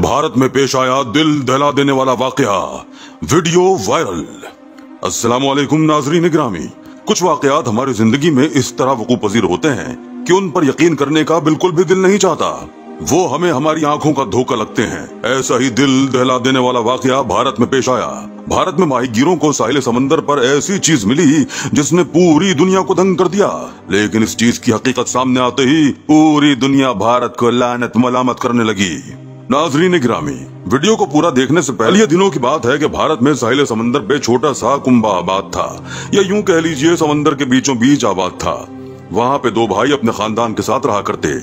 भारत में पेश आया दिल दहला देने वाला वाकया, वीडियो वायरल। अस्सलामुअलैकुम नाज़रीन गिरामी। कुछ वाकयात हमारी जिंदगी में इस तरह वकूअ पजीर होते हैं कि उन पर यकीन करने का बिल्कुल भी दिल नहीं चाहता। वो हमें हमारी आंखों का धोखा लगते हैं। ऐसा ही दिल दहला देने वाला वाकया भारत में पेश आया। भारत में माहीगीरों को साहिल समंदर पर ऐसी चीज मिली जिसने पूरी दुनिया को दंग कर दिया। लेकिन इस चीज की हकीकत सामने आते ही पूरी दुनिया भारत को लानत मलामत करने लगी। नाज़रीन गिरामी, वीडियो को पूरा देखने से पहले ये दिनों की बात है कि भारत में साहिल समंदर पे छोटा सा कुंभा आबाद था, या यूं कह लीजिए समंदर के बीचों बीच आबाद था। वहाँ पे दो भाई अपने खानदान के साथ रहा करते।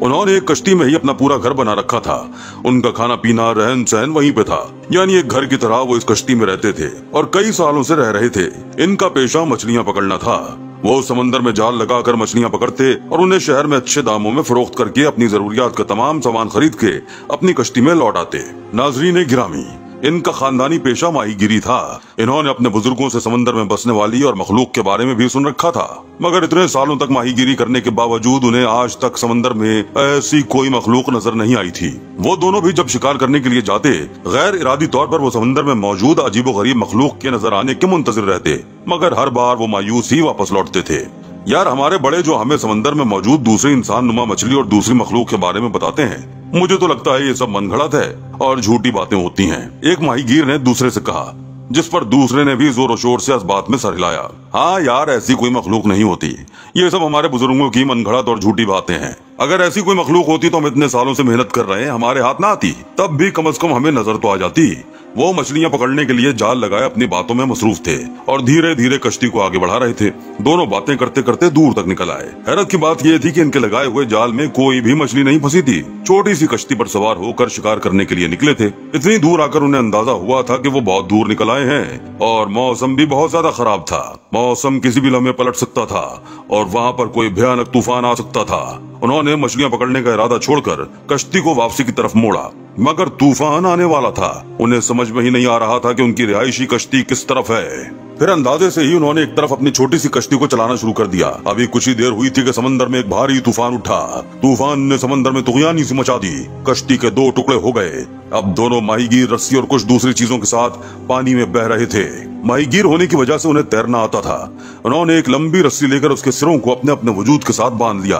उन्होंने एक कश्ती में ही अपना पूरा घर बना रखा था। उनका खाना पीना रहन सहन वहीं पे था, यानी एक घर की तरह वो इस कश्ती में रहते थे और कई सालों से रह रहे थे। इनका पेशा मछलियाँ पकड़ना था। वो समंदर में जाल लगाकर मछलियाँ पकड़ते और उन्हें शहर में अच्छे दामों में फरोख्त करके अपनी जरूरियात का तमाम सामान खरीद के अपनी कश्ती में लौट आते। नाज़रीन गिरामी, इनका खानदानी पेशा माहीगिरी था। इन्होंने अपने बुजुर्गों से समंदर में बसने वाली और मखलूक के बारे में भी सुन रखा था, मगर इतने सालों तक माहीगिरी करने के बावजूद उन्हें आज तक समंदर में ऐसी कोई मखलूक नजर नहीं आई थी। वो दोनों भी जब शिकार करने के लिए जाते, गैर इरादी तौर पर वो समंदर में मौजूद अजीबोगरीब मखलूक के नजर आने के मुंतजिर रहते, मगर हर बार वो मायूस ही वापस लौटते थे। यार, हमारे बड़े जो हमें समंदर में मौजूद दूसरे इंसान नुमा मछली और दूसरी मखलूक के बारे में बताते हैं, मुझे तो लगता है ये सब मनगढ़ंत है और झूठी बातें होती हैं। एक माहीगीर ने दूसरे से कहा, जिस पर दूसरे ने भी जोर शोर से इस बात में सर हिलाया। हाँ यार, ऐसी कोई मखलूक नहीं होती। ये सब हमारे बुजुर्गों की मनगढ़ंत और झूठी बातें हैं। अगर ऐसी कोई मखलूक होती तो हम इतने सालों से मेहनत कर रहे हैं, हमारे हाथ ना आती, तब भी कम से कम हमें नजर तो आ जाती। वो मछलियां पकड़ने के लिए जाल लगाए अपनी बातों में मसरूफ थे और धीरे धीरे कश्ती को आगे बढ़ा रहे थे। दोनों बातें करते करते दूर तक निकल आए। हैरत की बात यह थी कि इनके लगाए हुए जाल में कोई भी मछली नहीं फंसी थी। छोटी सी कश्ती पर सवार होकर शिकार करने के लिए निकले थे। इतनी दूर आकर उन्हें अंदाजा हुआ था कि वो बहुत दूर निकल आए हैं और मौसम भी बहुत ज्यादा खराब था। मौसम किसी भी लम्हे पलट सकता था और वहाँ पर कोई भयानक तूफान आ सकता था। उन्होंने मछलियां पकड़ने का इरादा छोड़कर कश्ती को वापसी की तरफ मोड़ा, मगर तूफान आने वाला था। उन्हें समझ में ही नहीं आ रहा था कि उनकी रिहायशी कश्ती किस तरफ है। फिर अंदाजे से ही उन्होंने एक तरफ अपनी छोटी सी कश्ती को चलाना शुरू कर दिया। अभी कुछ ही देर हुई थी कि समंदर में एक भारी तूफान उठा। तूफान ने समंदर में तुगयानी सी मचा दी। कश्ती के दो टुकड़े हो गए। अब दोनों माहीगीर रस्सी और कुछ दूसरी चीजों के साथ पानी में बह रहे थे। माहीगीर होने की वजह से उन्हें तैरना आता था। उन्होंने एक लंबी रस्सी लेकर उसके सिरों को अपने अपने वजूद के साथ बांध लिया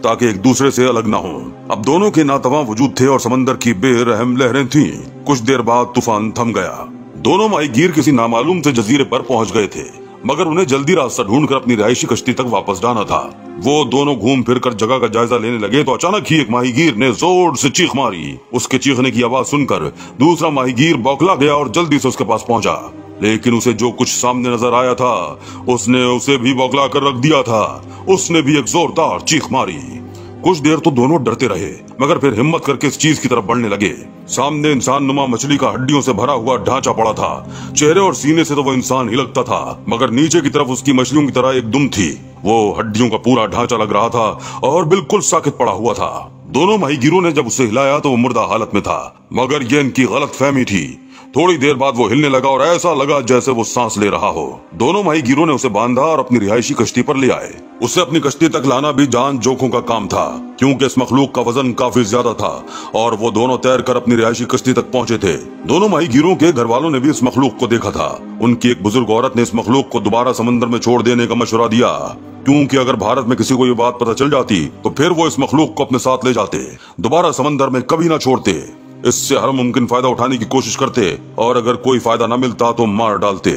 ताकि एक दूसरे से अलग ना हो। अब दोनों के नातवा वजूद थे और समंदर की बेरहम लहरें थीं। कुछ देर बाद तूफान थम गया। दोनों माहीगीर किसी नामालूम से जजीरे पर पहुंच गए थे, मगर उन्हें जल्दी रास्ता ढूंढकर अपनी रिहायशी कश्ती तक वापस जाना था। वो दोनों घूम फिर कर जगह का जायजा लेने लगे तो अचानक ही एक माहीगीर ने जोर से चीख मारी। उसके चीखने की आवाज सुनकर दूसरा माहीगीर बौखला गया और जल्दी से उसके पास पहुंचा, लेकिन उसे जो कुछ सामने नजर आया था उसने उसे भी बौखला कर रख दिया था। उसने भी एक जोरदार चीख मारी। कुछ देर तो दोनों डरते रहे, मगर फिर हिम्मत करके इस चीज की तरफ बढ़ने लगे। सामने इंसान नुमा मछली का हड्डियों से भरा हुआ ढांचा पड़ा था। चेहरे और सीने से तो वो इंसान ही लगता था, मगर नीचे की तरफ उसकी मछलियों की तरह एक दुम थी। वो हड्डियों का पूरा ढांचा लग रहा था और बिल्कुल साकित पड़ा हुआ था। दोनों माहीगीरों ने जब उसे हिलाया तो वो मुर्दा हालत में था, मगर ये इनकी गलतफहमी थी। थोड़ी देर बाद वो हिलने लगा और ऐसा लगा जैसे वो सांस ले रहा हो। दोनों माहीगीरों ने उसे बांधा और अपनी रिहायशी कश्ती पर ले आए। उसे अपनी कश्ती तक लाना भी जान जोखों का काम था, क्योंकि इस मखलूक का वजन काफी ज्यादा था और वो दोनों तैरकर अपनी रिहायशी कश्ती तक पहुंचे थे। दोनों माहीगीरों के घर वालों ने भी इस मखलूक को देखा था। उनकी एक बुजुर्ग औरत ने इस मखलूक को दोबारा समंदर में छोड़ देने का मशवरा दिया, क्योंकि अगर भारत में किसी को ये बात पता चल जाती तो फिर वो इस मखलूक को अपने साथ ले जाते, दोबारा समंदर में कभी ना छोड़ते। इससे हर मुमकिन फायदा उठाने की कोशिश करते और अगर कोई फायदा न मिलता तो मार डालते।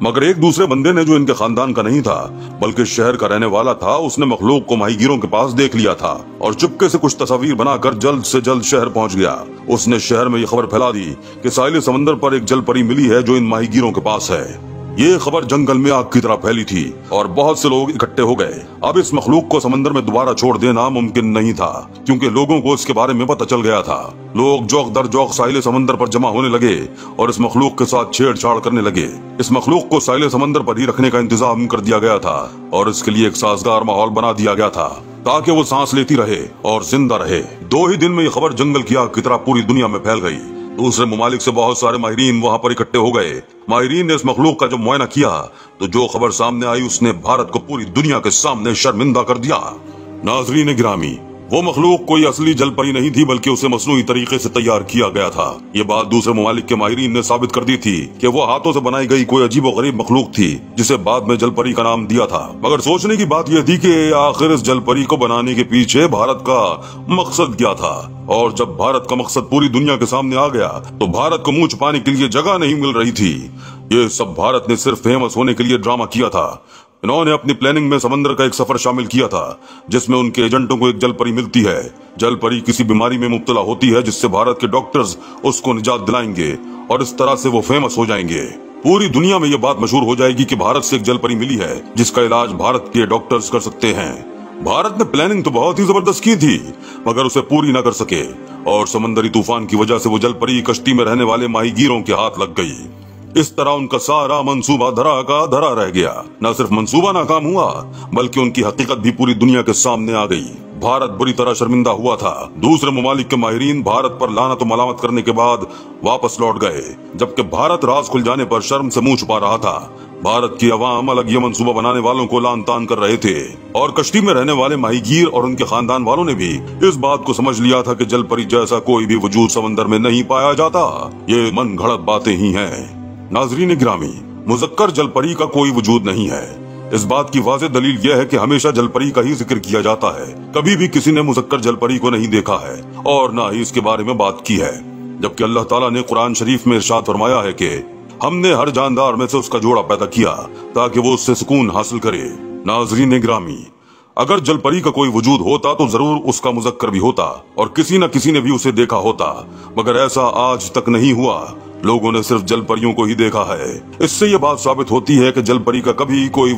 मगर एक दूसरे बंदे ने, जो इनके खानदान का नहीं था बल्कि शहर का रहने वाला था, उसने मखलूक को माहीगीरों के पास देख लिया था और चुपके से कुछ तस्वीर बनाकर जल्द से जल्द शहर पहुंच गया। उसने शहर में ये खबर फैला दी कि साहिल समंदर पर एक जल परी मिली है जो इन माहीगीरों के पास है। ये खबर जंगल में आग की तरह फैली थी और बहुत से लोग इकट्ठे हो गए। अब इस मखलूक को समंदर में दोबारा छोड़ देना मुमकिन नहीं था, क्योंकि लोगों को इसके बारे में पता चल गया था। लोग जौक दर जौक साहिल समंदर पर जमा होने लगे और इस मखलूक के साथ छेड़छाड़ करने लगे। इस मखलूक को साहिल समंदर पर ही रखने का इंतजाम कर दिया गया था और इसके लिए एक साजगार माहौल बना दिया गया था ताकि वो सांस लेती रहे और जिंदा रहे। 2 ही दिन में ये खबर जंगल की आग की तरह पूरी दुनिया में फैल गई। दूसरे ममालिक से बहुत सारे माहिरीन वहाँ पर इकट्ठे हो गए। माहिरीन ने इस मखलूक का जब मुआयना किया तो जो खबर सामने आई उसने भारत को पूरी दुनिया के सामने शर्मिंदा कर दिया। नाज़रीन गिरामी, वो मखलूक कोई असली जल परी नहीं थी, बल्कि उसे मसनूई तरीके से तैयार किया गया था। ये बात दूसरे ममालिक के माहिरीन ने साबित कर दी थी कि वो हाथों से बनाई गई कोई अजीब और गरीब मखलूक थी, जिसे बाद में जल परी का नाम दिया था। मगर सोचने की बात यह थी कि आखिर इस जल परी को बनाने के पीछे भारत का मकसद क्या था। और जब भारत का मकसद पूरी दुनिया के सामने आ गया तो भारत को मुंह छुपाने के लिए जगह नहीं मिल रही थी। ये सब भारत ने सिर्फ फेमस होने के लिए ड्रामा किया था। इन्होंने अपनी प्लानिंग में समंदर का एक सफर शामिल किया था, जिसमें उनके एजेंटों को एक जल परी मिलती है। जल परी किसी बीमारी में मुब्तला होती है, जिससे भारत के डॉक्टर्स उसको निजात दिलाएंगे और इस तरह से वो फेमस हो जाएंगे। पूरी दुनिया में ये बात मशहूर हो जाएगी कि भारत से एक जल परी मिली है, जिसका इलाज भारत के डॉक्टर्स कर सकते हैं। भारत ने प्लानिंग तो बहुत ही जबरदस्त की थी, मगर उसे पूरी न कर सके और समंदरी तूफान की वजह से वो जल परी कश्ती में रहने वाले माहीगीरों के हाथ लग गई। इस तरह उनका सारा मंसूबा धरा का धरा रह गया। न सिर्फ मंसूबा नाकाम हुआ, बल्कि उनकी हकीकत भी पूरी दुनिया के सामने आ गई। भारत बुरी तरह शर्मिंदा हुआ था। दूसरे ममालिक के माहिरीन भारत पर लानत और मलामत करने के बाद वापस लौट गए, जबकि भारत राज खुल जाने पर शर्म से मुंह छुपा रहा था। भारत की अवाम अलग ये मंसूबा बनाने वालों को लान तान कर रहे थे और कश्ती में रहने वाले माहीगीर और उनके खानदान वालों ने भी इस बात को समझ लिया था कि जल परी जैसा कोई भी वजूद समंदर में नहीं पाया जाता। ये मन घड़त बातें ही हैं। नाजरीन गिरामी, मुज़क्कर जल परी का कोई वजूद नहीं है। इस बात की वाज़ेह दलील यह है कि हमेशा जल परी का ही जिक्र किया जाता है। कभी भी किसी ने मुज़क्कर जल परी को नहीं देखा है और न ही इसके बारे में बात की है, जबकि अल्लाह ताला ने कुरान शरीफ में इरशाद फरमाया है कि हमने हर जानदार में से उसका जोड़ा पैदा किया ताकि वो उससे सुकून हासिल करे। नाजरीन गिरामी, अगर जल परी का कोई वजूद होता तो जरूर उसका मुज़क्कर भी होता और किसी न किसी ने भी उसे देखा होता, मगर ऐसा आज तक नहीं हुआ। लोगों ने सिर्फ जल परियों को ही देखा है। इससे यह बात साबित होती है कि जल परी का कभी कोई